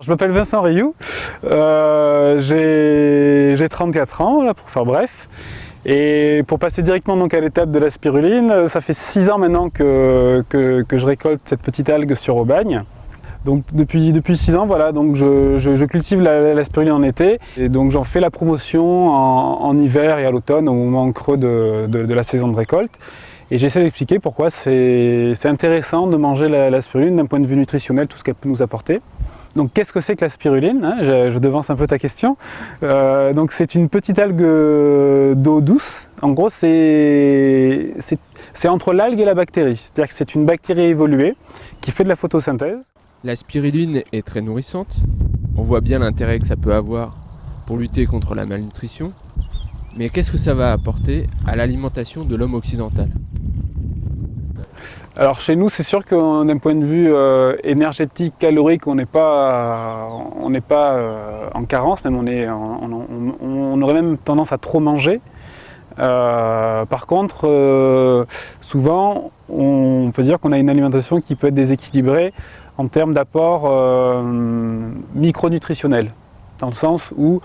Je m'appelle Vincent Rioux, j'ai 34 ans, là, pour faire bref. Et pour passer directement donc à l'étape de la spiruline, ça fait 6 ans maintenant que je récolte cette petite algue sur Aubagne. Donc depuis 6 ans, voilà, donc je cultive la spiruline en été et donc j'en fais la promotion en hiver et à l'automne, au moment creux de la saison de récolte. Et j'essaie d'expliquer pourquoi c'est intéressant de manger la spiruline d'un point de vue nutritionnel, tout ce qu'elle peut nous apporter. Donc qu'est-ce que c'est que la spiruline, hein, je devance un peu ta question. Donc c'est une petite algue d'eau douce. En gros, c'est entre l'algue et la bactérie. C'est-à-dire que c'est une bactérie évoluée qui fait de la photosynthèse. La spiruline est très nourrissante. On voit bien l'intérêt que ça peut avoir pour lutter contre la malnutrition. Mais qu'est-ce que ça va apporter à l'alimentation de l'homme occidental ? Alors chez nous, c'est sûr que d'un point de vue énergétique, calorique, on n'est pas en carence, même on aurait même tendance à trop manger. Par contre, souvent, on peut dire qu'on a une alimentation qui peut être déséquilibrée en termes d'apport micronutritionnel. Dans le sens où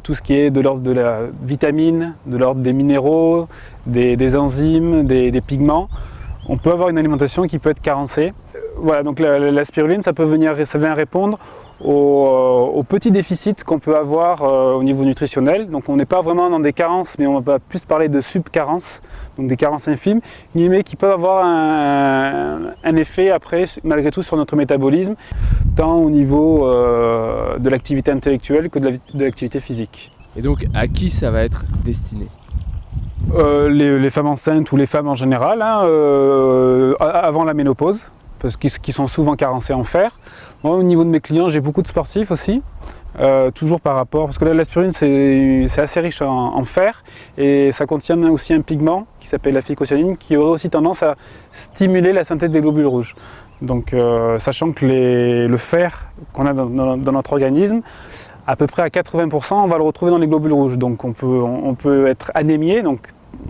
tout ce qui est de l'ordre de la vitamine, de l'ordre des minéraux, des enzymes, des pigments, on peut avoir une alimentation qui peut être carencée. Voilà, donc la spiruline, ça vient répondre aux petits déficits qu'on peut avoir au niveau nutritionnel. Donc on n'est pas vraiment dans des carences, mais on va plus parler de subcarences, donc des carences infimes, mais qui peuvent avoir un effet après, malgré tout, sur notre métabolisme, tant au niveau de l'activité intellectuelle que de l'activité physique. Et donc à qui ça va être destiné ? Les femmes enceintes ou les femmes en général, hein, avant la ménopause, parce qu'ils sont souvent carencés en fer. Moi, au niveau de mes clients, j'ai beaucoup de sportifs aussi, toujours par rapport, parce que la spiruline c'est assez riche en fer et ça contient aussi un pigment qui s'appelle la phycocyanine qui aurait aussi tendance à stimuler la synthèse des globules rouges. Donc sachant que le fer qu'on a dans notre organisme, à peu près à 80%, on va le retrouver dans les globules rouges. Donc on peut être anémié, donc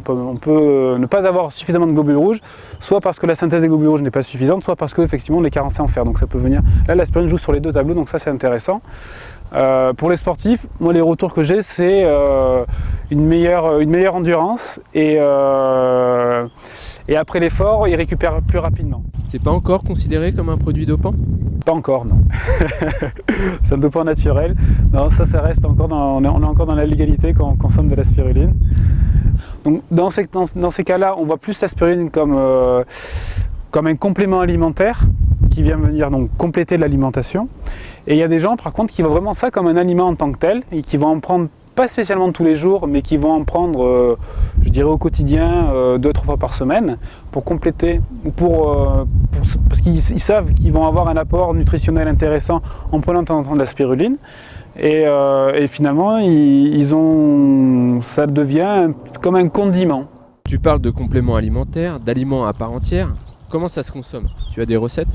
on peut ne pas avoir suffisamment de globules rouges, soit parce que la synthèse des globules rouges n'est pas suffisante, soit parce qu'effectivement on est carencé en fer. Donc ça peut venir. Là, la spiruline joue sur les deux tableaux, donc ça c'est intéressant. Pour les sportifs, moi les retours que j'ai, c'est une meilleure endurance et après l'effort, ils récupèrent plus rapidement. C'est pas encore considéré comme un produit dopant ? Pas encore, non. C'est un dopant naturel. Non, ça reste encore on est encore dans la légalité quand on consomme de la spiruline. Donc dans ces cas-là, on voit plus la spiruline comme un complément alimentaire qui vient venir donc compléter l'alimentation. Et il y a des gens par contre qui voient vraiment ça comme un aliment en tant que tel et qui vont en prendre pas spécialement tous les jours, mais qui vont en prendre, je dirais au quotidien, 2-3 fois par semaine, pour compléter, parce qu'ils savent qu'ils vont avoir un apport nutritionnel intéressant en prenant de temps en temps de la spiruline. Et finalement, ça devient comme un condiment. Tu parles de compléments alimentaires, d'aliments à part entière. Comment ça se consomme ? Tu as des recettes ?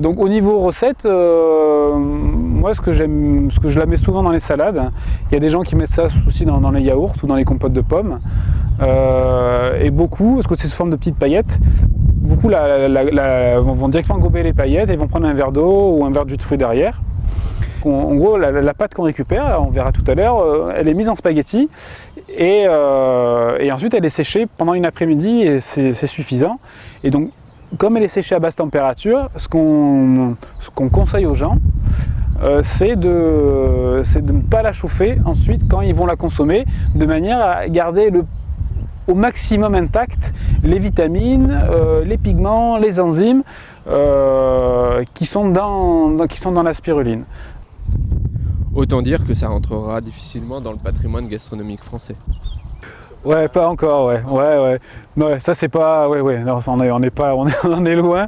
Donc au niveau recettes, moi ce que je la mets souvent dans les salades. Il y a des gens qui mettent ça aussi dans les yaourts ou dans les compotes de pommes. Et beaucoup, parce que c'est sous forme de petites paillettes, beaucoup vont directement gober les paillettes et vont prendre un verre d'eau ou un verre de jus de fruits derrière. En gros, la pâte qu'on récupère, on verra tout à l'heure, elle est mise en spaghetti et ensuite elle est séchée pendant une après-midi et c'est suffisant. Et donc, comme elle est séchée à basse température, ce qu'on conseille aux gens, c'est de ne pas la chauffer ensuite quand ils vont la consommer, de manière à garder au maximum intact les vitamines, les pigments, les enzymes qui sont dans la spiruline. Autant dire que ça rentrera difficilement dans le patrimoine gastronomique français. Ouais, pas encore, ouais. Non, ça c'est pas, non, on est loin.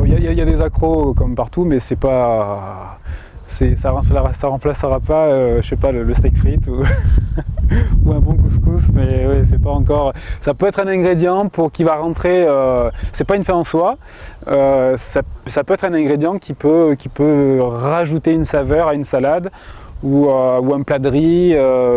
Il y a des accros comme partout, mais c'est pas, ça remplacera pas, je sais pas, le steak frites ou un bon couscous, mais ouais, c'est pas encore. Ça peut être un ingrédient qui va rentrer. C'est pas une fin en soi. Ça peut être un ingrédient qui peut rajouter une saveur à une salade. Ou un plat de riz.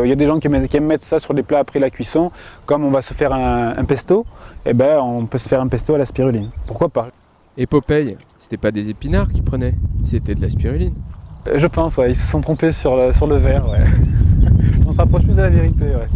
Il y a des gens qui aiment mettre ça sur des plats après la cuisson. Comme on va se faire un pesto, on peut se faire un pesto à la spiruline. Pourquoi pas ? Et Popeye, c'était pas des épinards qu'ils prenaient, c'était de la spiruline. Je pense, ouais, ils se sont trompés sur le verre, ouais. On se rapproche plus de la vérité, ouais.